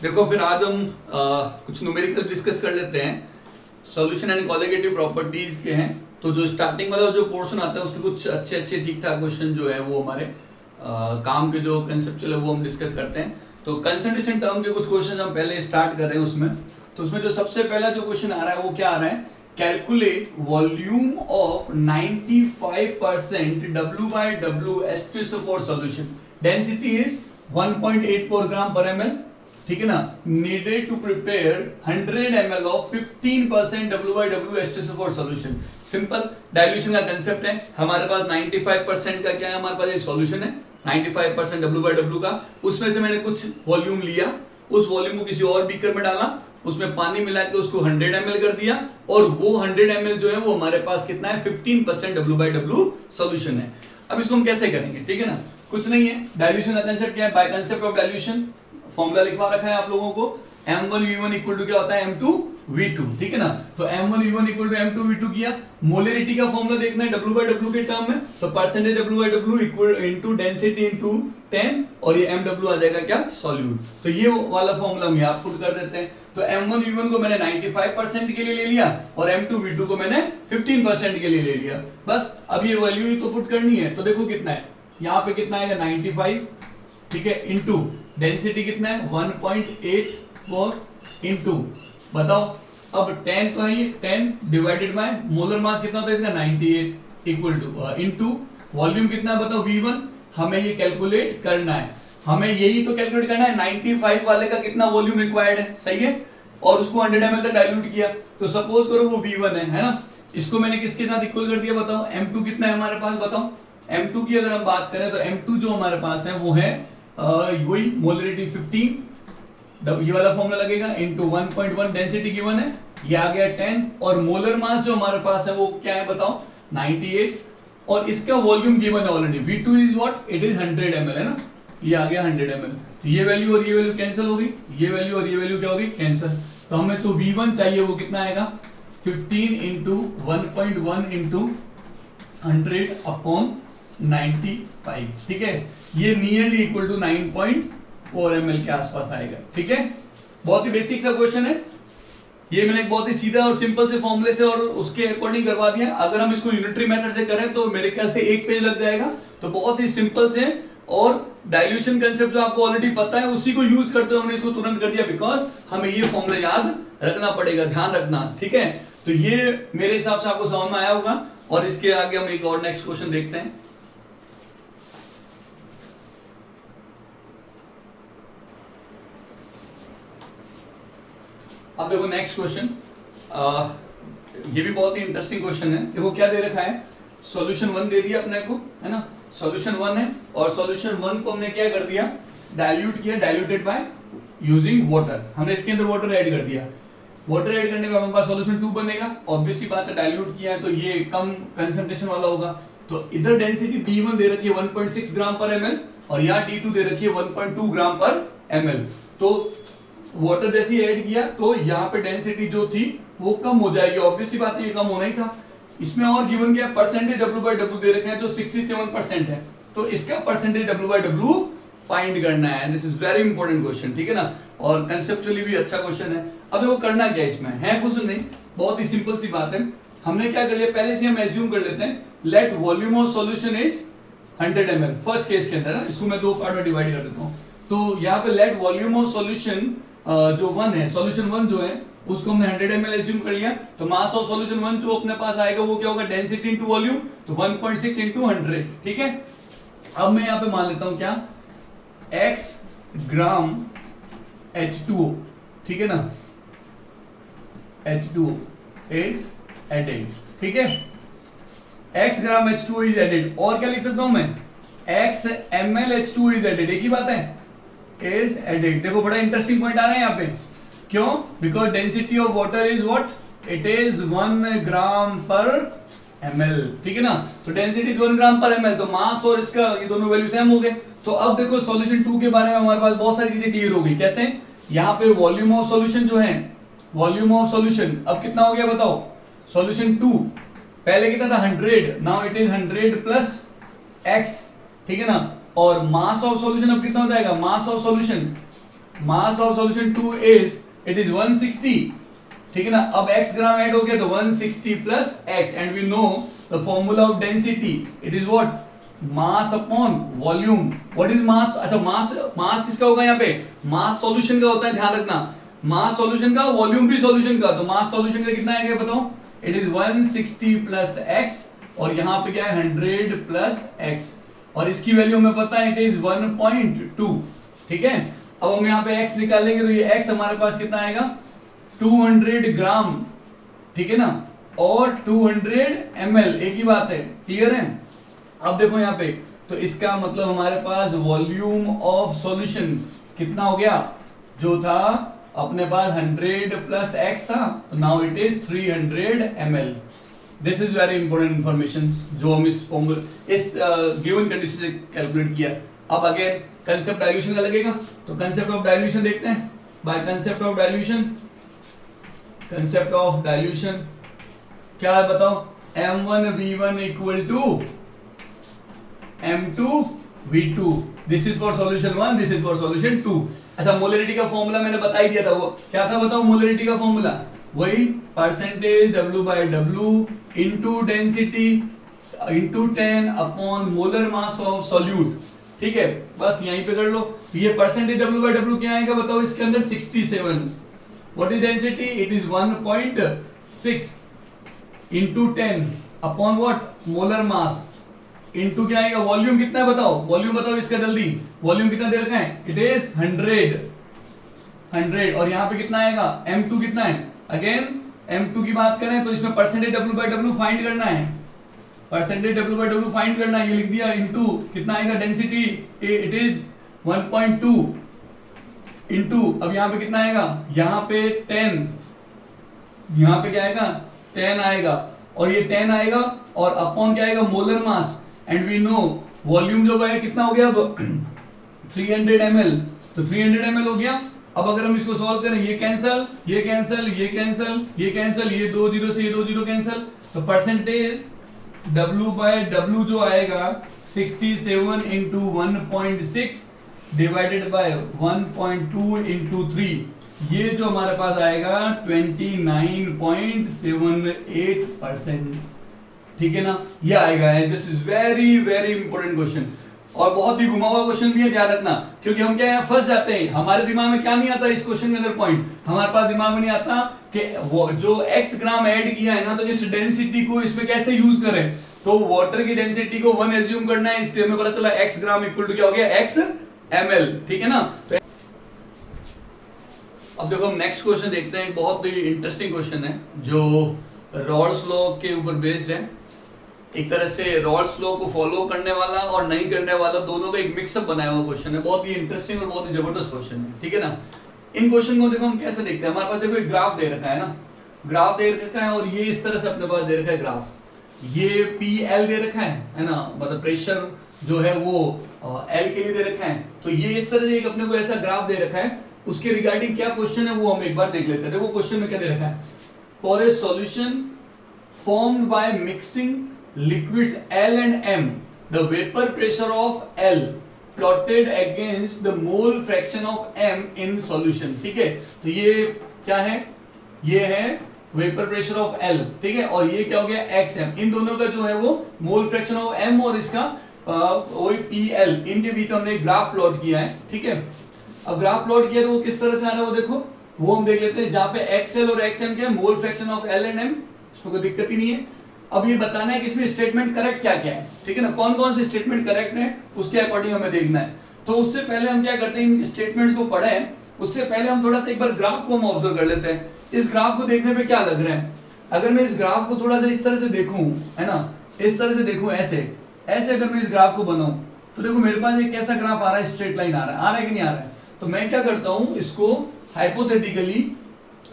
देखो फिर आज हम कुछ न्यूमेरिकल डिस्कस कर लेते हैं। सॉल्यूशन एंड कॉलिगेटिव प्रॉपर्टीज के हैं, तो जो स्टार्टिंग वाला जो पोर्शन आता है उसके कुछ अच्छे ठीक ठाक क्वेश्चन जो है वो हमारे काम के जो कंसेप्चुअल है वो हम डिस्कस करते हैं। तो कंसंट्रेशन टर्म के कुछ क्वेश्चन हम पहले स्टार्ट कर रहे हैं उसमें। तो उसमें जो सबसे पहला जो क्वेश्चन आ रहा है वो क्या आ रहा है, calculate volume of 95% W/W H2SO4 solution, density is 1.84 gram per ml, ठीक है ना, needed to prepare 100 ml of 15% W/W H2SO4 solution. Simple dilution का कंसेप्ट है। हमारे पास 95% का क्या है, हमारे पास एक सॉल्यूशन है 95% W/W का, उसमें से मैंने कुछ वॉल्यूम लिया, उस वॉल्यूम को किसी और बीकर में डाला, उसमें पानी मिला के उसको 100 ml कर दिया, और वो 100 ml जो है वो हमारे पास कितना है, 15% W/W सॉल्यूशन है। अब इसको हम कैसे करेंगे, ठीक है ना, कुछ नहीं है। डाइल्यूशन का कंसेप्ट क्या है, by concept of dilution formula लिखवा रखा है आप लोगों को, M1V1 इक्वल टू क्या होता है, M2V2, ठीक है ना। तो M1V1 इक्वल टू M2V2 किया। मोलरिटी का फॉर्मूला देखना है W/W के टर्म में, तो percentage W/W equal into density into 10, और ये MW आ जाएगा क्या, सॉल्यूट। तो ये वाला फॉर्मूला हम यहां पुट कर देते हैं। तो M1V1 को मैंने 95% के लिए ले लिया, और M2V2 को मैंने 15% के लिए ले लिया। बस अब ये वैल्यू ही तो पुट करनी है। तो देखो कितना है, यहाँ पे कितना आएगा 95, ठीक है, इनटू डेंसिटी कितना है 1.84 इनटू, बताओ अब 10 तो है ये, 10 डिवाइडेड बाय मोलर मास कितना होता है इसका 98 इक्वल टू इनटू वॉल्यूम कितना है बताओ V1, हमें ये कैलकुलेट करना है, हमें यही तो कैलकुलेट करना है 95 वाले का कितना वॉल्यूम रिक्वायर्ड है, सही है, और उसको 100 ml तक डाइल्यूट किया। तो सपोज करो वो V1 है ना, इसको मैंने किसके साथ इक्वल कर दिया बताओ, M2 कितना है हमारे पास बताओ। M2 की अगर हम बात करें तो M2 जो हमारे पास है वो है वही मोलरिटी 15, ये वाला फॉर्मूला लगेगा, इनटू 1.1 डेंसिटी गिवन है, ये आ गया 10, और मोलर मास जो हमारे पास है वो क्या है बताओ 98, और इसका वॉल्यूम गिवन है already, V2 is what, it is 100 ml है ना, ये आ गया 100 ml। तो ये वैल्यू और ये वैल्यू कैंसिल हो गई, ये वैल्यू और ये वैल्यू क्या होगी, कैंसिल। तो हमें तो V1 चाहिए, वो कितना आएगा 15 इंटू 1.1 इंटू 100 अपॉन 95, ठीक है, ये नियरली इक्वल टू 9.4 ml के आसपास आएगा, ठीक है। बहुत ही बेसिक सा क्वेश्चन है ये, मैंने एक बहुत ही सीधा और सिंपल से फॉर्मूले से और उसके अकॉर्डिंग करवा दिया। अगर हम इसको यूनिटरी मेथड से करें तो मेरे ख्याल से एक पेज लग जाएगा। तो बहुत ही सिंपल से, और डाइल्यूशन कंसेप्ट जो आपको ऑलरेडी पता है उसी को यूज करते हुए हमने इसको तुरंत कर दिया, बिकॉज हमें ये फॉर्मूला याद रखना पड़ेगा, ध्यान रखना, ठीक है। तो ये मेरे हिसाब से आपको समझ में आया होगा, और इसके आगे हम एक और नेक्स्ट क्वेश्चन देखते हैं। अब देखो नेक्स्ट क्वेश्चन, ये भी बहुत ही इंटरेस्टिंग क्वेश्चन है। देखो क्या दे रखा है, सॉल्यूशन 1 दे दिया अपने को, है ना, सॉल्यूशन 1 है, और सॉल्यूशन 1 को हमने क्या कर दिया, डाइल्यूट किया, डाइल्यूटेड बाय यूजिंग वाटर, हमने इसके अंदर वाटर ऐड कर दिया। वाटर ऐड करने पे हमारे पास सॉल्यूशन 2 बनेगा, ऑब्वियस सी बात है, डाइल्यूट किया है तो ये कम कंसंट्रेशन वाला होगा। तो इधर डेंसिटी D1 दे रखी है 1.6 ग्राम पर ml, और यहाँ D2 दे रखी है 1.2 ग्राम पर ml। तो वाटर जैसे ही ऐड किया तो यहाँ पे डेंसिटी जो थी वो कम हो जाएगी, ऑब्वियस सी बात है, ये कम होना ही था। इसमें और गिवन क्या परसेंटेज W/W दे रखे हैं जो 67% है, तो इसका परसेंटेज W/W फाइंड करना है। This is very important question, ठीक है ना, और कंसेप्चुअली भी अच्छा क्वेश्चन है। अब देखो करना क्या इसमें है, कुछ नहीं, बहुत ही सिंपल सी बात है। हमने क्या कर लिया, पहले से हम एज्यूम कर लेते हैं, let volume of solution is 100 ml, first case के अंदर ना, इसको मैं दो पार्ट में डिवाइड कर देता हूँ। तो यहाँ पे लेट वॉल्यूम ऑफ सॉल्यूशन जो 1 है, सॉल्यूशन 1 जो है उसको हमने 100 ml एज्यूम कर लिया। तो मास ऑफ सॉल्यूशन 1 जो अपने पास आएगा वो क्या होगा, डेंसिटी इनटू वॉल्यूम, तो 1.6 इनटू 100, ठीक है। अब मैं यहाँ पे मान लेता हूँ क्या, x ग्राम H2O, ठीक है ना, H2O इज एडेड, ठीक है, x gram H2O is added, और क्या लिख सकता हूं मैं, x ml H2O is added, एक ही बात है, is added। देखो बड़ा इंटरेस्टिंग पॉइंट आ रहा है यहाँ पे, क्यों, because density of water is what, it is 1 gram per ml, ठीक है ना। तो density is 1 gram per ml, तो मास और इसका ये दोनों वैल्यू सेम हो गए। तो अब देखो सॉल्यूशन 2 के बारे में हमारे पास बहुत सारी चीजें क्लियर हो गई। कैसे, यहाँ पे वॉल्यूम ऑफ सॉल्यूशन जो है, वॉल्यूम ऑफ सॉल्यूशन अब कितना हो गया बताओ, सॉल्यूशन 2 पहले कितना था 100, now it is 100 plus x, ठीक है ना, और मास ऑफ सॉल्यूशन अब कितना हो जाएगा, mass of solution mass of solution 2 is it is 160, ठीक है ना। अब x ग्राम ऐड हो गया तो 160 plus x and we know the formula of density it is what, mass upon volume. What is mass? अच्छा मास किसका होगा यहाँ पे? मास सॉल्यूशन का होता है, ध्यान रखना, मास सॉल्यूशन का, वॉल्यूम भी सॉल्यूशन का। तो मास सॉल्यूशन का कितना आएगा बताओ? इट इज 160 प्लस x और यहाँ पे क्या है 100 प्लस x और इसकी वैल्यू हमें पता है इट इज 1.2, ठीक है। अब हम यहाँ पे x निकालेंगे तो ये x हमारे पास कितना आएगा 200 ग्राम, ठीक है ना, और 200 ml, एक ही बात है, क्लियर है। अब देखो यहाँ पे तो इसका मतलब हमारे पास वॉल्यूम ऑफ सॉल्यूशन कितना हो गया, जो था अपने पास 100 प्लस x था, तो now it is 300 ml। This is very important information जो हम इस फॉर्मूला इस गिवन कंडीशन से कैलकुलेट किया। अब अगेन कंसेप्ट डाइल्यूशन का लगेगा, तो कंसेप्ट ऑफ डाइल्यूशन देखते हैं। By concept of dilution, concept of dilution क्या है बताओ? m1v1 equal to m2v2। This is for solution 1, this is for solution 2। अच्छा मोलरिटी का फॉर्मूला मैंने बता ही दिया था, वो क्या था बताओ? मोलरिटी का फॉर्मूला वही percentage W by W into density into 10 upon molar mass of solute, ठीक है। बस यहीं पे कर लो। ये परसेंटेज W by W क्या आएगा बताओ? इसके अंदर 67। What is density? It is 1.6 into 10 upon what, molar mass, into क्या आएगा, वॉल्यूम कितना है बताओ? वॉल्यूम बताओ इसका जल्दी, वॉल्यूम कितना दे रखा है? इट इज 100 और यहाँ पे कितना आएगा? m2 कितना है? अगेन m2 की बात करें तो इसमें percentage W by W find करना है, percentage W by W find करना है, ये लिख दिया, इनटू कितना आएगा डेंसिटी, इट इज 1.2 इनटू, अब यहाँ पे कितना आएगा? यहाँ पे 10, यहाँ पे क्या आएगा? 10 आएगा और ये 10 आएगा और अपॉन क्या आएगा? Molar mass, and we know volume जो है कितना हो गया अब 300 ml, तो 300 ml हो गया। अब अगर हम इसको सॉल्व करें, ये कैंसल, ये कैंसल, ये कैंसल, ये कैंसल, ये 2 0 से ये 2 0 कैंसल, तो परसेंटेज W by W जो आएगा 67 इंटू 1.6 डिवाइडेड बाय 1.2 इंटू 3, ये जो हमारे पास आएगा 29.78%, ठीक है ना, ये आएगा। This is very very important question और बहुत ही घुमा हुआ क्वेश्चन भी है, ध्यान रखना, क्योंकि हम क्या है फंस जाते हैं। हमारे दिमाग में क्या नहीं आता इस क्वेश्चन के अंदर पॉइंट, हमारे पास दिमाग में नहीं आता कि वो जो x ग्राम ऐड किया है ना, तो इस डेंसिटी को इस पे कैसे यूज करें। तो वाटर की डेंसिटी को 1 एज्यूम करना है, इसलिए हमें पता चला x ग्राम इक्वल टू क्या हो गया, x ml, ठीक है ना। तो अब देखो हम नेक्स्ट क्वेश्चन देखते हैं, बहुत ही इंटरेस्टिंग क्वेश्चन है जो रॉल्स लॉ के ऊपर बेस्ड है। एक तरह से रॉल्स लॉ को फॉलो करने वाला और नहीं करने वाला दोनों का एक मिक्सअप बनाया हुआ क्वेश्चन है, बहुत ही इंटरेस्टिंग और बहुत ही जबरदस्त क्वेश्चन है, ठीक है ना। इन क्वेश्चन को देखो हम कैसे देखते हैं। हमारे पास देखो एक ग्राफ दे रखा है ना, ग्राफ दे रखा है और ये इस तरह से अपने पास दे रखा है ग्राफ, ये PL दे रखा है ना, मतलब प्रेशर जो है वो L के लिए दे रखा है। तो ये इस तरह से एक अपने को ऐसा ग्राफ दे रखा है, उसके रिगार्डिंग क्या क्वेश्चन है वो हम एक बार देख लेते हैं। देखो क्वेश्चन में क्या दे रखा है, for a solution formed by mixing liquids L and M, the vapor pressure of L plotted against the mole fraction of M in solution, ठीक है। तो ये क्या है, ये है वेपर प्रेशर ऑफ L, ठीक है, और ये क्या हो गया XM, इन दोनों का जो है वो मोल फ्रैक्शन ऑफ M और इसका वही PL, इनके बीच में हमने ग्राफ प्लॉट किया है, ठीक है। अब ग्राफ प्लॉट किया तो वो किस तरह से आ रहा है वो देखो, वो हम देख लेते हैं, जहां पे XL और XM क्या है, mole fraction of L and M, इसमें कोई दिक्कत ही नहीं है। अब ये बताना है कि इसमें स्टेटमेंट करेक्ट क्या क्या है, ठीक है ना, कौन कौन से स्टेटमेंट करेक्ट है उसके अकॉर्डिंग हमें देखना है। तो उससे पहले हम क्या करते हैं, इन स्टेटमेंट्स को पढ़ें उससे पहले हम थोड़ा सा एक बार ग्राफ को हम ऑब्जर्व कर लेते हैं। इस ग्राफ को देखने पे क्या लग रहा है, अगर मैं इस ग्राफ को थोड़ा सा इस तरह से देखूं, है ना, इस तरह से देखूं, ऐसे ऐसे अगर मैं इस ग्राफ को बनाऊं तो देखो मेरे पास एक कैसा ग्राफ आ रहा है, स्ट्रेट लाइन आ रहा है कि नहीं आ रहा है। तो मैं क्या करता हूं, इसको हाइपोथेटिकली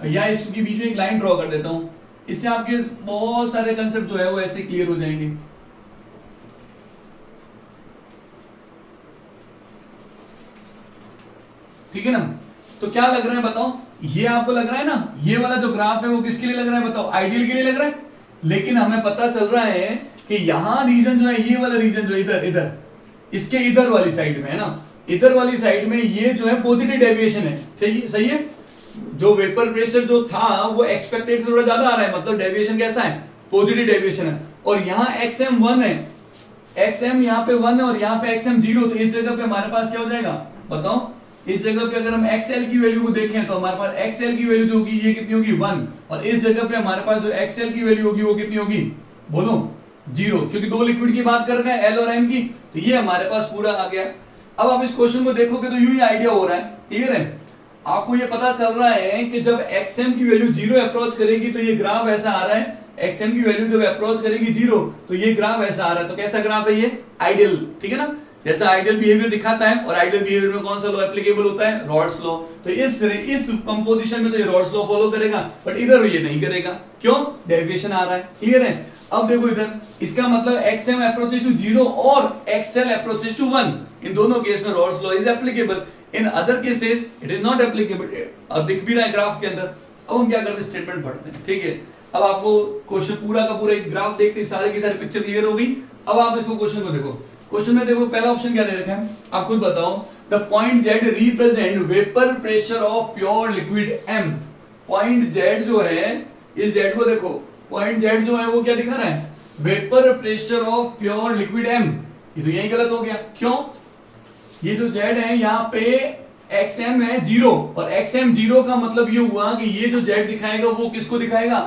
या इसके बीच में एक लाइन ड्रॉ कर देता हूं, इससे आपके बहुत सारे कंसेप्ट जो है वो ऐसे क्लियर हो जाएंगे। ठीक है ना, तो क्या लग रहा है बताओ, ये आपको लग रहा है ना, ये वाला जो ग्राफ है वो किसके लिए लग रहा है बताओ, आइडियल के लिए लग रहा है। लेकिन हमें पता चल रहा है कि यहां रीजन जो है, ये वाला रीजन जो इधर इधर इसके इधर वाली साइड में है ना, इधर वाली साइड में ये जो है पॉजिटिव डेविएशन है, सही है। जो वेपर प्रेशर जो था वो एक्सपेक्टेड से थोड़ा ज्यादा आ रहा है, मतलब डेविएशन कैसा है, पॉजिटिव डेविएशन है। और यहाँ xm 1 है, xm यहाँ पे 1 है और यहाँ पे xm 0, तो इस जगह पे हमारे पास क्या हो जाएगा बताओ। इस जगह पे अगर हम xl की वैल्यू को देखें तो हमारे पास xl की वैल्यू जो होगी ये कितनी होगी 1, और इस जगह पे हमारे पास जो xl की वैल्यू होगी वो कितनी होगी बोलो 0, क्योंकि दो लिक्विड की बात कर रहे हैं L और M की, तो ये हमारे पास पूरा आ गया। अब आप इस क्वेश्चन को देखोगे तो यूं ही आइडिया हो रहा है, क्लियर है। आपको ये पता चल रहा है कि जब xm की वैल्यू 0 अप्रोच करेगी तो ये ग्राफ ऐसा आ रहा है, xm की वैल्यू जब अप्रोच करेगी 0 तो ये ग्राफ ऐसा आ रहा है। तो कैसा ग्राफ है ये, आइडियल, ठीक है ना, जैसा आइडियल बिहेवियर दिखाता है। और आइडियल बिहेवियर में कौन सा लॉ एप्लीकेबल होता है, रॉड्स लॉ। तो इस कंपोजिशन में तो ये रॉड्स लॉ फॉलो करेगा, बट इधर ये नहीं करेगा, क्यों, डेविएशन आ रहा है, क्लियर है। अब देखो इधर, इसका मतलब xm अप्रोचेस टू 0 और xl अप्रोचेस टू 1, इन दोनों केस में rods law is applicable, in other cases it is not applicable. अब दिख भी रहा है ग्राफ के अंदर। अब हम क्या करते हैं, स्टेटमेंट पढ़ते हैं, ठीक है। अब आपको क्वेश्चन पूरा का पूरा एक ग्राफ देखते सारे की सारी पिक्चर क्लियर हो गई। अब आप इसको क्वेश्चन को देखो, क्वेश्चन में देखो पहला ऑप्शन क्या दे रखा है, आप खुद बताओ। The point Z represent vapour pressure of pure liquid M। Point Z जो है, इस Z को देखो, पॉइंट Z जो है वो क्या दिखा रहा है, vapour pressure of pure liquid M। ये तो यही गलत हो गया, क्यों, ये जो Z है यहाँ पे xm है 0, और xm 0 का मतलब ये हुआ कि ये जो Z दिखाएगा वो किसको दिखाएगा,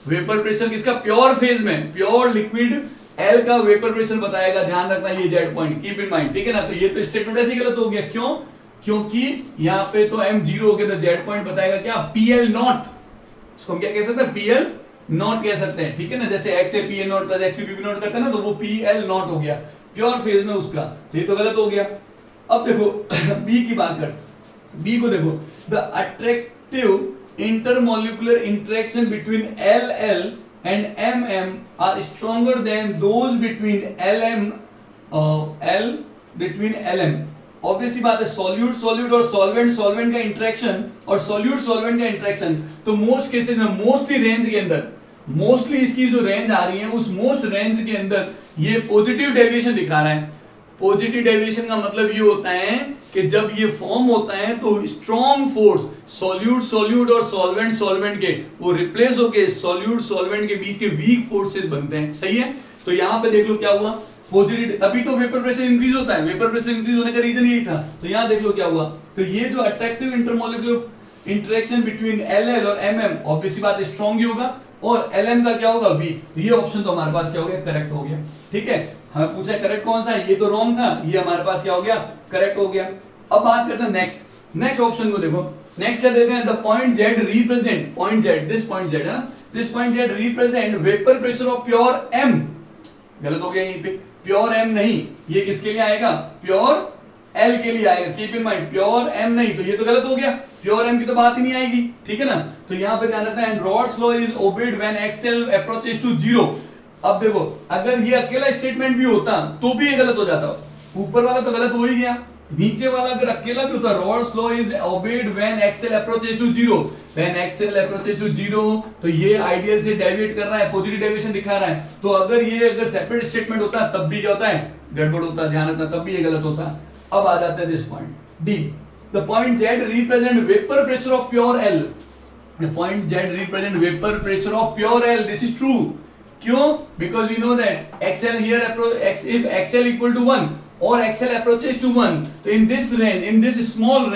वेपर प्रेशर किसका, प्योर फेज में, प्योर लिक्विड L का वेपर प्रेशर बताएगा। ध्यान रखना ये Z point, keep in mind, ठीक है ना। तो ये तो स्टेटमेंट ऐसे गलत हो गया, क्यों, क्योंकि यहाँ पे तो m 0 हो गया, तो Z पॉइंट बताएगा क्या, PL नॉट। इसको हम क्या कह सकते हैं, PL नॉट कह सकते हैं, ठीक है ना। जैसे x से PL not plus xp not करते हैं ना, तो वो PL नॉट हो गया प्योर फेज में उसका, तो ये तो गलत हो गया। अब देखो B की बात कर, B को देखो, the attractive intermolecular interaction between LL and MM are stronger than those between LM। Obviously बात है, सॉल्यूट सॉल्यूट और सॉल्वेंट सॉल्वेंट का इंटरेक्शन और सॉल्यूट सॉल्वेंट का इंटरेक्शन, तो मोस्ट केसेस में, मोस्टली रेंज के अंदर, मोस्टली इसकी जो रेंज आ रही है उस मोस्ट रेंज के अंदर ये पॉजिटिव डेविएशन दिखा रहा है। पॉजिटिव डेविएशन का मतलब ये होता है कि जब ये फॉर्म होता है तो स्ट्रॉन्ग फोर्स सॉल्यूट सॉल्यूट और सॉल्वेंट सॉल्वेंट के वो रिप्लेस होके सॉल्यूट सॉल्वेंट के बीच के वीक फोर्सेस बनते हैं, सही है। तो यहाँ पे देख लो क्या हुआ, पॉजिटिव, तभी तो वेपर प्रेशर इंक्रीज होता है, वेपर प्रेशर इंक्रीज होने का रीजन यही था। तो यहाँ देख लो क्या हुआ, तो ये जो attractive intermolecular interaction between LL और MM, ऑब्वियसली बात स्ट्रॉन्ग ही होगा, और LM का क्या होगा, B। तो ये ऑप्शन तो हमारे पास क्या हो गया, करेक्ट हो गया, ठीक है। हमें पूछा करेक्ट कौन सा है, ये तो रॉन्ग था, ये हमारे पास क्या हो गया, करेक्ट हो गया। अब बात करते हैं नेक्स्ट ऑप्शन को देखो, नेक्स्ट क्या देते हैं, the point Z represent, point Z, this point Z है ना, this point Z represent vapour pressure of pure M। गलत हो गया यहीं पे, प्योर M नहीं, ये किसके लिए आएगा, प्योर L के लिए आएगा, keep in mind, pure M नहीं, तो ये तो गलत हो गया, प्योर M की तो बात ही नहीं आएगी, ठीक है ना। तो यहाँ पे ध्यान रखना है, Raoult's law is obeyed when XL approaches to 0। अब देखो, अगर ये अकेला स्टेटमेंट भी होता तो भी ये गलत हो जाता, ऊपर वाला तो गलत हो ही गया, नीचे वाला अगर अकेला भी होता, Raoult's law is obeyed when XL approaches to 0, when XL approaches to 0, तो ये आइडियल से डेविएट कर रहा है, पॉजिटिव डेविएशन दिखा रहा है। तो अगर ये सेपरेट स्टेटमेंट होता तब भी क्या होता है, गड़बड़ होता, ध्यान रखना, तब भी ये गलत होता। अब आ जाता है this point D, the point Z represent vapour pressure of pure L। The point Z represent vapour pressure of pure L, this is true, क्यों, because we know that XL here if XL equal to 1 or XL approaches to 1, तो in this range, in this small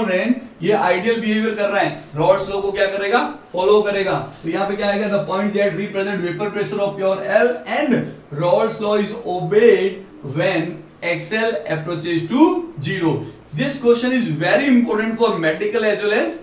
range ये ideal behaviour कर रहा है, Raoult's law को क्या करेगा, follow करेगा। तो यहाँ पे क्या आएगा, the point Z represent vapour pressure of pure L and Raoult's law is obeyed when XL approaches to 0। This question is very important for medical as well as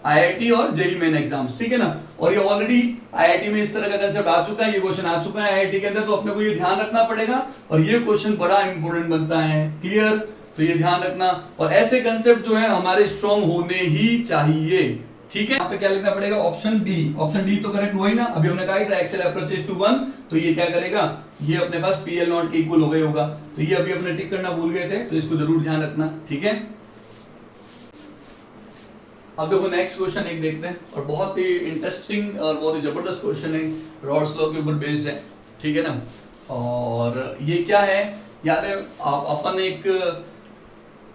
IIT और JEE मेन एग्जाम्स, ठीक है ना। और ये already IIT में इस तरह का कंसेप्ट आ चुका है, ये क्वेश्चन आ चुका है IIT के अंदर, तो अपने को ये ध्यान रखना पड़ेगा, और ये क्वेश्चन बड़ा इंपॉर्टेंट बनता है, क्लियर। तो ये ध्यान रखना, और ऐसे कंसेप्ट जो है हमारे स्ट्रॉन्ग होने ही चाहिए, ठीक है। यहाँ पे क्या लिखना पड़ेगा, ऑप्शन डी, ऑप्शन डी तो करेक्ट हुआ ही ना, अभी हमने कहा था XL अप्रोचेस टू 1, तो ये क्या करेगा, ये अपने पास PL नॉट के इक्वल हो गया होगा, तो ये अभी अपने टिक करना भूल गए थे, तो इसको जरूर ध्यान रखना, ठीक है। अब देखो नेक्स्ट क्वेश्चन एक देखते हैं, और बहुत ही इंटरेस्टिंग और बहुत ही जबरदस्त क्वेश्चन है, रॉड्स लॉ के ऊपर बेस्ड है, ठीक है ना। और ये क्या है यार, अपन एक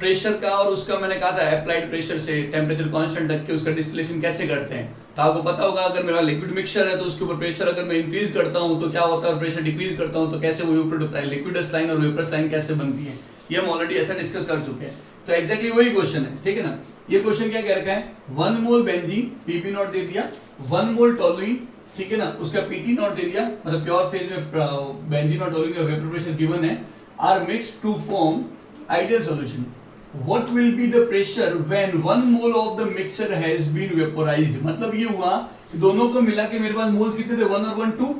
प्रेशर का और उसका मैंने कहा था अप्लाइड प्रेशर से टेम्परेचर कांस्टेंट रख के उसका डिस्टिलेशन कैसे करते हैं। तो आपको पता होगा अगर मेरा लिक्विड मिक्सचर है तो उसके ऊपर प्रेशर अगर मैं इंक्रीज करता हूं तो क्या होता है, और प्रेशर डिक्रीज करता हूं तो कैसे वो इवेपोरेट होता है, लिक्विडस लाइन और वेपरस लाइन कैसे बनती है, ये हम ऑलरेडी ऐसा डिस्कस कर चुके हैं। तो एग्जैक्टली वही क्वेश्चन है, ठीक है ना। ये क्वेश्चन क्या कह रखा है, 1 मोल बेंजीन पीबी नॉट दे दिया, 1 मोल टोलुइन, ठीक है ना, उसका पीटी नॉट दे दिया, मतलब प्योर फेज में बेंजीन और टोलुइन का वेपर प्रेशर गिवन है, are mixed to form ideal solution. What will be the pressure when 1 mole of the mixture has been vaporized? मतलब ये हुआ कि दोनों को मिला के मेरे पास मोल्स कितने थे, 1 और 1 2,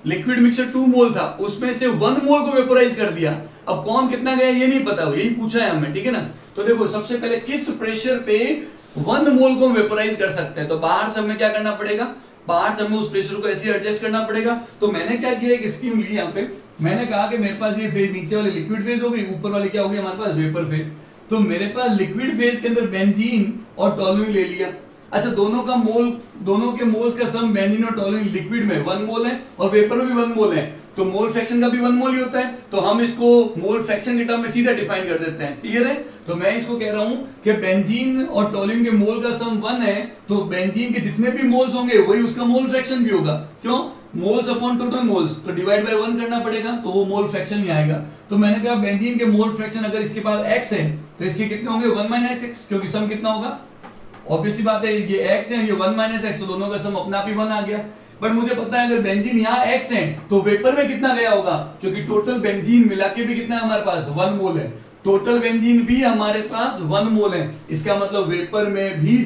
लिक्विड मिक्सचर 2 मोल था, उसमें से 1 मोल को वेपोराइज कर दिया। अब कौन कितना गया ये नहीं पता, यही पूछा है हमें, ठीक है ना। तो देखो सबसे पहले किस प्रेशर पे 1 मोल को वेपोराइज कर सकते हैं, तो बाहर से हमें क्या करना पड़ेगा, बाहर से हमें उस प्रेशर को ऐसे एडजस्ट करना पड़ेगा। तो मैंने क्या किया, एक स्कीम ली यहाँ पे, मैंने कहा कि मेरे पास ये फेज नीचे वाली लिक्विड फेज हो गई, ऊपर वाली क्या हो गई हमारे पास वेपर फेज। तो मेरे पास लिक्विड फेज के अंदर बेंजीन और टोलुइन ले लिया। अच्छा दोनों के मोल्स का सम बेंजीन और टोलुइन लिक्विड में 1 मोल है और वेपर में भी 1 मोल है, तो मोल फ्रैक्शन का भी 1 मोल ही होता है, तो हम इसको मोल फ्रैक्शन के टर्म में सीधा डिफाइन कर देते हैं। क्लियर है। तो मैं इसको कह रहा हूं कि बेंजीन और टोलुइन के मोल का सम 1 है, तो बेंजीन के जितने भी मोल्स होंगे वही उसका मोल फ्रैक्शन भी होगा। क्यों, मोल्स अपॉन टोटल मोल्स, तो डिवाइड बाय 1 करना पड़ेगा, तो वो मोल फ्रैक्शन ही आएगा। तो मैंने कहा बेंजीन के मोल फ्रैक्शन अगर इसके पास x है तो इसके कितने होंगे 1 - x, क्योंकि सम कितना होगा, ऑब्वियसली बात है ये x है, ये 1 - x, तो दोनों का सम अपने आप ही 1 आ गया। पर मुझे पता है अगर बेंजीन यहाँ x है तो वेपर में कितना गया होगा, क्योंकि टोटल बेंजीन मिला के भी कितना है हमारे पास 1 मोल है, टोटल बेंजीन भी हमारे पास 1 मोल है। इसका मतलब वेपर में भी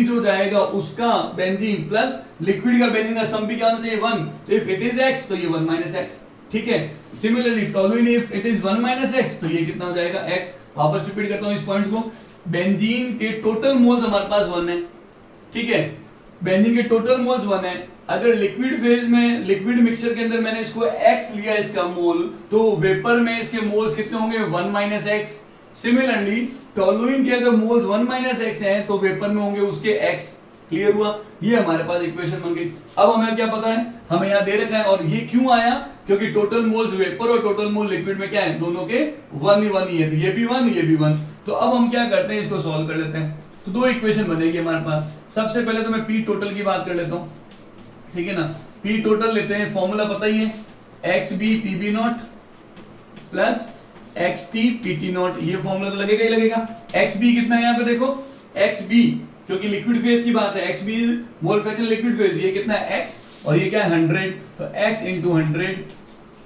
जो जाएगा उसका बेंजीन प्लस लिक्विड का बेंजीन का सम भी क्या होना चाहिए 1। तो इफ इट इज x तो ये 1 - x, ठीक है। Similarly toluene if it is 1 - x तो ये कितना हो जाएगा x। वापस रिपीट करता हूं इस पॉइंट को, बेंजीन के टोटल मोल्स हमारे पास 1 है, ठीक है, बेंजीन के टोटल मोल्स 1 है। अगर लिक्विड फेज में लिक्विड मिक्सचर के अंदर मैंने इसको x लिया इसका मोल, तो वेपर में इसके मोल्स कितने होंगे 1 - x। सिमिलरली टोलुइन के अगर मोल्स 1 - x हैं तो वेपर में होंगे उसके x। क्लियर हुआ, ये हमारे पास इक्वेशन बन गई। अब हमें क्या पता है, हमें यहाँ दे रखा है, और ये क्यों आया, क्योंकि टोटल मोल्स वेपर और टोटल मोल लिक्विड में क्या है, दोनों के 1 ही है, तो ये भी 1 ये भी 1। तो अब हम क्या करते हैं, इसको सॉल्व कर लेते हैं। तो 2 इक्वेशन बनेगी हमारे पास। सबसे पहले तो मैं पी टोटल की बात कर लेता हूँ, ठीक है ना। पी टोटल लेते हैं, फॉर्मूला पता ही है, XB PB not plus XT PT not, ये फॉर्मूला तो लगेगा ही लगेगा। XB कितना है यहाँ पे देखो, XB क्योंकि लिक्विड फेज की बात है, XB mole fraction liquid phase, ये कितना है x, और ये क्या है 100, तो x × 100,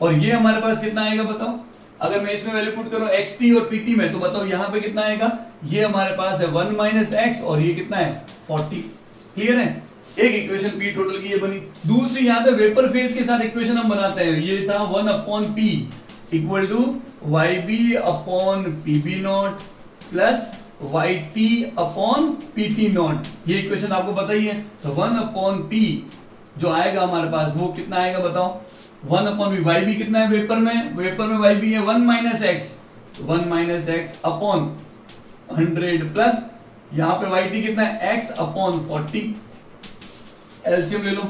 और ये हमारे पास कितना आएगा बताओ, अगर मैं इसमें वैल्यू पुट करूं XT और PT में, तो बताओ यहाँ पे कितना आएगा, ये हमारे पास है 1 - x, और ये कितना है 40। क्लियर है, एक इक्वेशन पी टोटल की ये बनी। दूसरी यहाँ पे वेपर फेज के साथ इक्वेशन हम बनाते हैं, ये था 1/p equal to YB/PB not plus YT/PT not, ये इक्वेशन आपको पता ही है। तो 1/p जो आएगा हमारे पास वो कितना आएगा बताओ, 1/p, YB कितना है वेपर में YB है 1 - x, 1 - x अपॉन 100 प्लस यहाँ पे YT कितना है x/40, एलसीएम ले लो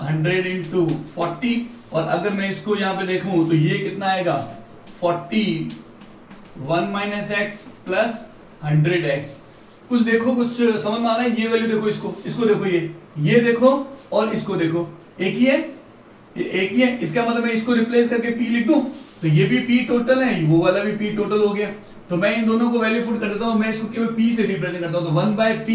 100 × 40, और अगर मैं इसको यहाँ पे देखूं तो ये कितना आएगा 40 1 - x प्लस 100x। कुछ देखो, कुछ समझ में आ रहा है, ये वैल्यू देखो, इसको देखो, ये देखो और इसको देखो, एक ही है, इसका मतलब मैं इसको रिप्लेस करके p लिख दूं तो ये भी p टोटल है, वो वाला भी p टोटल हो गया। तो मैं इन दोनों को वैल्यू पुट कर देता हूं, मैं इसको केवल p से रिप्रेजेंट करता हूं, तो 1/p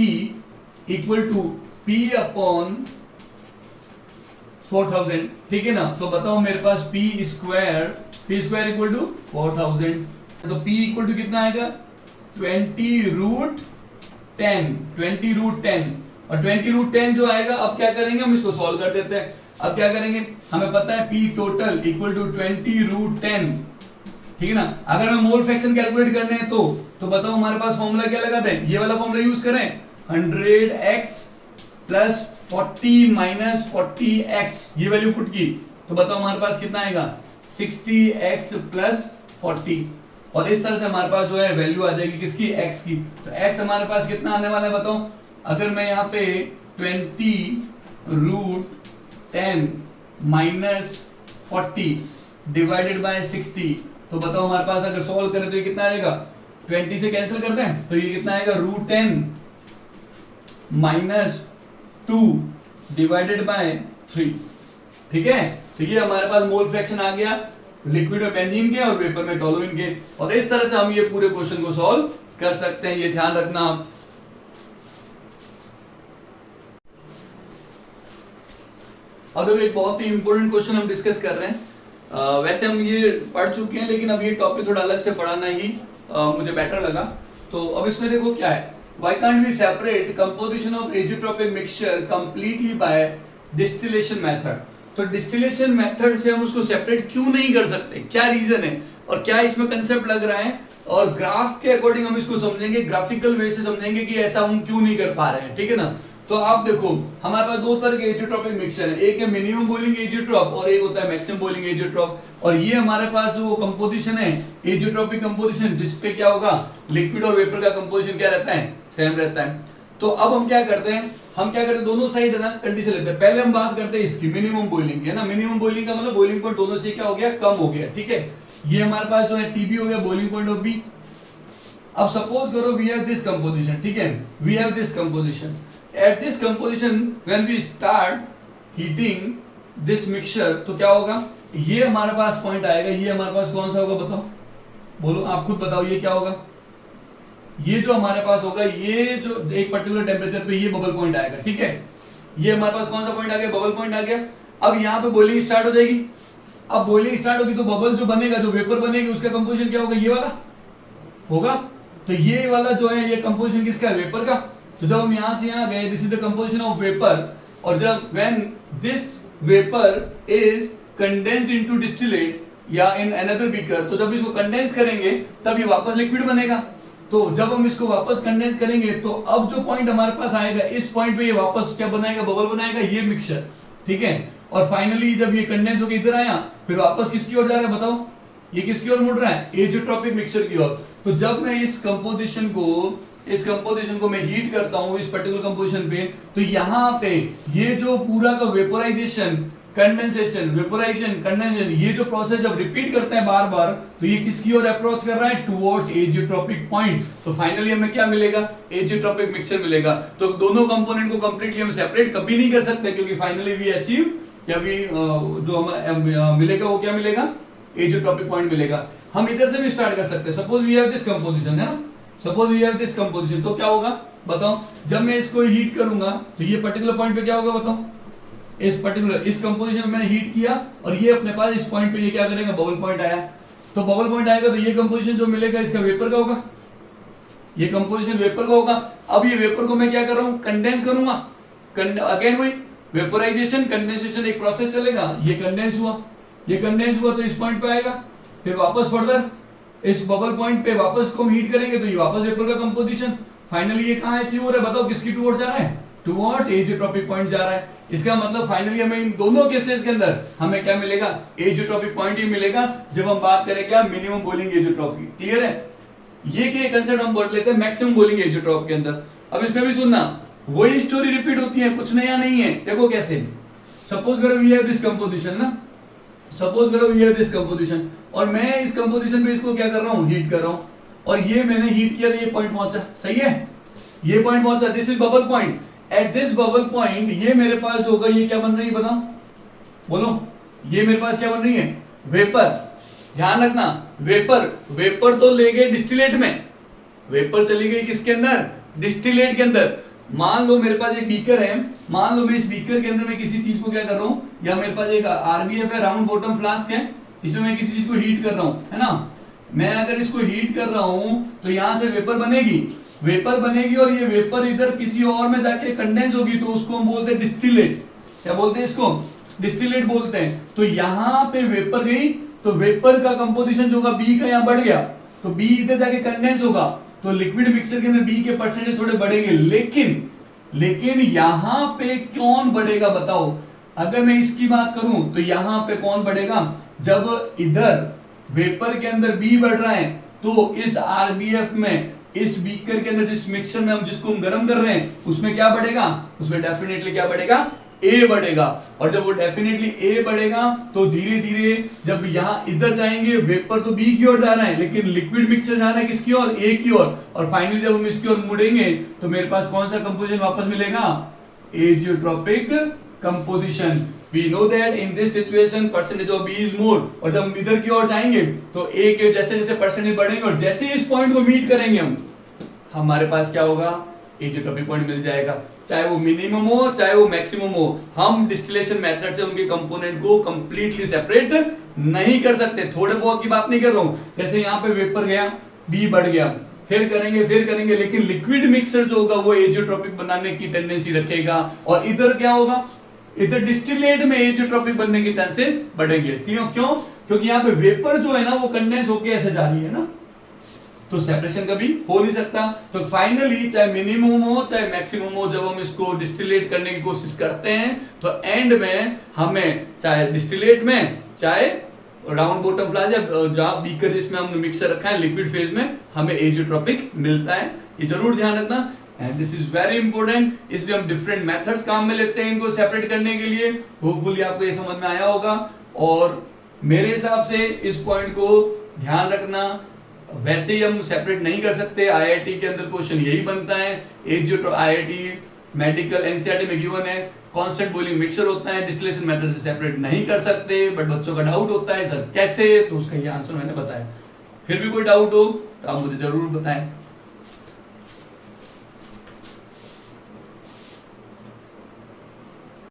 इक्वल टू p/4000, ठीक है ना। तो बताओ मेरे पास p स्क्वायर इक्वल टू 4000, तो p इक्वल टू कितना आएगा 20√10, और 20√10 जो आएगा, अब क्या करेंगे हम इसको सॉल्व कर देते हैं। अब क्या करेंगे, हमें पता है p टोटल इक्वल टू 20√10, ठीक है ना। अगर मैं मोल फ्रैक्शन कैलकुलेट करने हैं तो बताओ हमारे पास फॉर्मूला क्या लगाते हैं, ये वाला फॉर्मूला यूज करें, 100x प्लस 40 - 40x, ये वैल्यू पुट की, तो बताओ हमारे पास कितना आएगा 60x प्लस 40, और इस तरह से हमारे पास जो है वैल्यू आ जाएगी किसकी, x की। तो x हमारे पास कितना आने वाला है बताओ, अगर मैं यहाँ पे 20√10 - 40 डिवाइडेड बाय 60 तो बताओ हमारे पास अगर सॉल्व करें तो ये कितना आएगा, 20 से कैंसिल कर दें तो ये कितना आएगा, √10 - 2 डिवाइडेड बाय 3। ठीक है, तो ये हमारे पास मोल फ्रैक्शन आ गया लिक्विड में बेंजीन के और वेपर में टोलुइन के, और इस तरह से हम ये पूरे क्वेश्चन को सॉल्व कर सकते हैं, ये ध्यान रखना आप। अब एक बहुत ही इंपॉर्टेंट क्वेश्चन हम डिस्कस कर रहे हैं। वैसे हम ये पढ़ चुके हैं लेकिन अब ये टॉपिक थोड़ा अलग से पढ़ाना ही मुझे बेटर लगा। तो अब इसमें देखो क्या है, why can't we separate composition of azeotropic mixture completely by distillation method. तो डिस्टिलेशन मेथड से हम उसको सेपरेट क्यों नहीं कर सकते, क्या रीजन है और क्या इसमें कंसेप्ट लग रहा है, और ग्राफ के अकॉर्डिंग हम इसको समझेंगे, ग्राफिकल वे से समझेंगे कि ऐसा हम क्यों नहीं कर पा रहे हैं। ठीक है ना, तो आप देखो हमारे पास दो तरह के एजियोट्रोपिक मिक्सचर है, एक है मिनिमम बॉइलिंग एजियोट्रोप और एक होता है मैक्सिमम बॉइलिंग एजियोट्रोप। और ये हमारे पास जो कंपोजिशन है एजियोट्रोपिक कंपोजिशन, जिसपे क्या होगा, लिक्विड और वेपर का कंपोजिशन क्या रहता है, सेम रहता है। तो अब हम क्या करते हैं, दोनों साइड ना कंडीशन लेते हैं। पहले हम बात करते हैं इसकी मिनिमम बॉइलिंग की, है ना। मिनिमम बॉइलिंग का मतलब बॉइलिंग पॉइंट दोनों से क्या हो गया, कम हो गया। ठीक है, ये हमारे पास जो है टीबी हो गया, बॉइलिंग पॉइंट ऑफ बी। अब सपोज करो वी हैव दिस कंपोजिशन, ठीक है, we have this composition. At this composition when we start heating this mixture, तो क्या होगा, ये हमारे पास पॉइंट आएगा, ये हमारे पास कौन सा होगा बताओ, बोलो आप खुद बताओ, ये क्या होगा, ये जो हमारे पास होगा, ये जो एक पर्टिकुलर टेम्परेचर पे ये बबल पॉइंट आएगा। ठीक है, ये हमारे पास कौन सा पॉइंट आ गया, बबल पॉइंट आ गया। अब यहाँ पे बॉइलिंग स्टार्ट हो जाएगी। अब बॉइलिंग स्टार्ट होगी तो बबल जो बनेगा, जो वेपर बनेगी, उसका कंपोजिशन क्या होगा, ये वाला होगा। तो ये वाला जो है ये कंपोजिशन किसका है, वेपर का। तो जब हम यहां से यहां गए, this is the composition of vapour, और जब when this vapour is condensed into distillate या इन अनदर बीकर, तो जब इसको कंडेंस करेंगे तब ये वापस लिक्विड बनेगा। तो जब हम इसको वापस कंडेंस करेंगे तो अब जो पॉइंट हमारे पास आएगा, इस पॉइंट पे ये वापस क्या बनाएगा, बबल बनाएगा, ये मिक्सचर। ठीक है, और फाइनली जब ये कंडेंस होकर इधर आया, फिर वापस किसकी ओर जा रहा है बताओ, ये किसकी ओर मुड़ रहा है, एजियोट्रोपिक मिक्सचर की ओर। तो जब मैं इस कंपोजिशन को मैं हीट करता हूं इस पर्टिकुलर कंपोजिशन पे, तो यहाँ पे ये जो पूरा का वेपोराइजेशन, कंडेंसेशन, वेपोराइजेशन, कंडेंसेशन, ये जो प्रोसेस जब रिपीट करते हैं बार बार, तो ये किसकी ओर अप्रोच कर रहा है, टुवर्ड्स एजियोट्रोपिक पॉइंट। तो फाइनली हमें क्या मिलेगा, एजियोट्रोपिक मिक्सचर मिलेगा। तो दोनों कंपोनेंट को कंप्लीटली हम सेपरेट कभी नहीं कर सकते, क्योंकि फाइनली वी अचीव, या वी जो हमें मिलेगा वो क्या मिलेगा, एजियोट्रोपिक पॉइंट मिलेगा। हम इधर से भी स्टार्ट कर सकते हैं। Suppose we have this composition, है ना, suppose we have this composition, तो क्या होगा बताओ, जब मैं इसको हीट करूंगा तो ये पर्टिकुलर पॉइंट पे क्या होगा बताओ, इस कंपोजिशन में मैंने हीट किया और ये अपने पास इस पॉइंट पे ये क्या करेगा, बबल पॉइंट आया। तो बबल पॉइंट आएगा तो ये कंपोजिशन जो मिलेगा इसका वेपर का होगा, ये कंपोजिशन वेपर का होगा। अब ये वेपर को मैं क्या कर रहा हूं, कंडेंस करूंगा। अगेन वही वेपोराइजेशन, कंडेंसेशन, एक प्रोसेस चलेगा। ये कंडेंस हुआ तो इस पॉइंट पे आएगा, फिर वापस फर्दर इस बबल पॉइंट पे वापस को हम हीट करेंगे तो ये वापस वेपर का कंपोजिशन। फाइनली ये कहां अचीव हो रहा है बताओ, किसकी टुवर्ड्स जा रहा है, टुवर्ड्स एजियोट्रोपिक पॉइंट जा रहा है। इसका मतलब फाइनली हमें इन दोनों केसेस के अंदर हमें क्या मिलेगा, एजियोट्रोपिक पॉइंट ही मिलेगा, जब हम बात करें क्या, मिनिमम बॉइलिंग एजियोट्रोप की। क्लियर है, ये के कंसेप्ट हम बोल लेते हैं मैक्सिमम बॉइलिंग एजियोट्रोप के अंदर। अब इसमें भी सुनना, वही स्टोरी रिपीट होती है, कुछ नया नहीं है। देखो कैसे, सपोज करो वी हैव दिस कंपोजिशन ना, सपोज करो वी हैव दिस कंपोजिशन, और मैं इस कंपोजिशन पे इसको क्या कर रहा हूं, हीट कर रहा हूं, और ये मैंने हीट किया तो ये पॉइंट पहुंचा, सही है, ये पॉइंट पहुंचा, this is bubble point. At this bubble point ये मेरे पास जो होगा, ये क्या बन रही है बताओ, बोलो, ये मेरे पास क्या बन रही है, वेपर। ध्यान रखना, वेपर तो ले गए डिस्टिलेट में, वेपर चली गई किसके अंदर, डिस्टिलेट के अंदर। मान लो मेरे पास एक बीकर है, मान लो मैं इस बीकर के अंदर मैं किसी चीज को क्या कर रहा हूं, या मेरे पास एक आरबीएफ है, राउंड बॉटम फ्लास्क है, इसमें मैं किसी चीज को हीट कर रहा हूं, है ना। मैं अगर इसको हीट कर रहा हूं तो यहां से वेपर बनेगी, और ये वेपर इधर किसी और में जाके कंडेंस होगी, तो उसको हम बोलते हैं डिस्टिलेट। क्या बोलते हैं इसको, डिस्टिलेट बोलते हैं। तो यहां पे वेपर गई, तो वेपर का कंपोजिशन जो होगा बी का यहां बढ़ गया, तो बी इधर जाके कंडेंस होगा, तो लिक्विड मिक्सचर के अंदर बी के परसेंटेज थोड़े बढ़ेंगे। लेकिन यहां पे कौन बढ़ेगा बताओ, अगर मैं इसकी बात करूं तो यहां पे कौन बढ़ेगा, जब इधर वेपर के अंदर बी बढ़ रहा है, तो इस आरबीएफ में, इस बीकर के अंदर जिस मिक्सचर में हम जिसको हम गर्म कर रहे हैं, उसमें क्या बढ़ेगा, उसमें डेफिनेटली क्या बढ़ेगा, ए बढ़ेगा, और जब वो डेफिनेटली ए बढ़ेगा तो धीरे धीरे जब यहाँ इधर जाएंगे, वेपर तो बी की ओर जा रहा है लेकिन लिक्विड मिक्सचर जा रहा है किसकी ओर, ए की ओर, और फाइनली जब हम इसकी ओर मुड़ेंगे तो मेरे पास कौन सा कंपोजिशन वापस मिलेगा, एजियोट्रोपिक composition. We know that in this situation percentage of B is more, और जब हम इधर की ओर जाएंगे तो A के जैसे जैसे परसेंटेज बढ़ेंगे और जैसे इस पॉइंट को मीट करेंगे हम, हमारे पास क्या होगा, एजियोट्रोपिक पॉइंट मिल जाएगा, चाहे वो मिनिमम हो चाहे वो मैक्सिमम हो। हम डिस्टिलेशन मेथड से उनके कंपोनेंट को कंप्लीटली सेपरेट नहीं कर सकते, थोड़े बहुत की बात नहीं कर रहा हूं, जैसे यहाँ पे वेपर गया, बी बढ़ गया, फिर करेंगे, लेकिन लिक्विड मिक्सचर जो होगा वो एजियोट्रोपिक बनाने की टेंडेंसी रखेगा, और इधर क्या होगा, इधर डिस्टिलेट में एजियोट्रोपिक बनने के चांसेस बढ़ेंगे। क्यों? क्योंकि यहाँ पे वेपर जो है ना वो कंडेंस होके ऐसे जा रही है ना, तो सेपरेशन कभी हो नहीं सकता। तो फाइनली चाहे मिनिमम हो चाहे मैक्सिमम हो, जब हम इसको डिस्टिलेट करने की कोशिश करते हैं तो एंड में हमें चाहे डिस्टिलेट में चाहे राउंड बॉटम फ्लास्क या जहां बीकर जिसमें हमने मिक्सर रखा है लिक्विड फेज में, हमें एजियोट्रोपिक मिलता है। ये जरूर ध्यान रखना, and this is very important. इसलिए हम डिफरेंट मेथड्स काम में लेते हैं इनको सेपरेट करने के लिए। होपफुली आपको ये समझ में आया होगा, और मेरे हिसाब से इस पॉइंट को ध्यान रखना। वैसे ही हम सेपरेट नहीं कर सकते, आईआईटी के अंदर क्वेश्चन यही बनता है, आईआईटी मेडिकल एनसीईआरटी में गिवन है, कांस्टेंट बॉइलिंग मिक्सचर होता है, डिस्टिलेशन मेथड से सेपरेट नहीं कर सकते, बट बच्चों का डाउट होता है सर कैसे, तो उसका ये आंसर मैंने बताया। फिर भी कोई डाउट हो तो आप मुझे जरूर बताएं।